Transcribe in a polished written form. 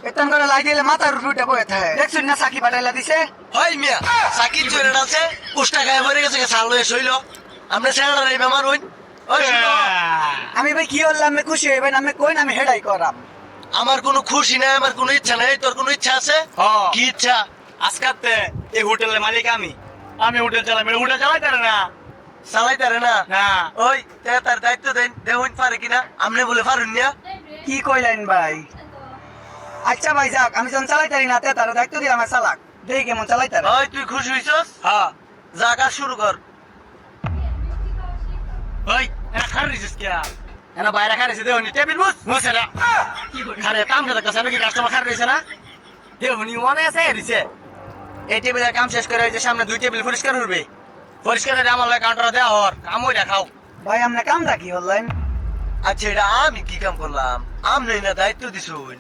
এতন করে লাই দিলে মাথার রুটে বয়ে থাকে দেখছুন না সাকি পাঠাইলা দিছে হয় মিয়া সাকিব জোরে আছে কুষ্টা গায়ে মরে গেছে সাল হয়ে শৈল আমরা ছেড়া রে বেমার হইন ওই শুনো, আমি ভাই কি হলাম আমি খুশি হইবেন আমি কই না আমি হেডাই করাম আমার কোনো খুশি নাই আমার কোনো ইচ্ছা নাই তোর কোনো ইচ্ছা আছে কি ইচ্ছা আজকাতে এই হোটেলের মালিক আমি হোটেল চালাই হোটেল চালাইতে পারে না চালাইতে পারে না না ওই তার দায়িত্ব দেন দেউন পারে কিনা আমনে বলে পারুন না কি কইলেন ভাই আচ্ছা ভাই যাক আমি যখন চালাইতারি না তার দায়িত্ব দিয়ে আমার চালাক দেখি কেমন চালাইতার ওই তুই খুশি হইছস হ্যাঁ যা কাজ শুরু কর ওই খার দিছিস কি এনা বাইরে খার দিছিস দেওনি টেবিল বুঝ মুছে না খারে কাম করে কাছে নাকি কাস্টমার খার দিছে না দেওনি মনে আছে দিছে এই টেবিলের কাম শেষ করে ওই যে সামনে দুই টেবিল পরিষ্কার করবে পরিষ্কার করে আমার লাগে কাউন্টার দেওয়া হর কাম ওই দেখাও ভাই আপনি কামটা কি হলেন আচ্ছা এটা আমি কি কাম করলাম আমনে না দায়িত্ব দিছুন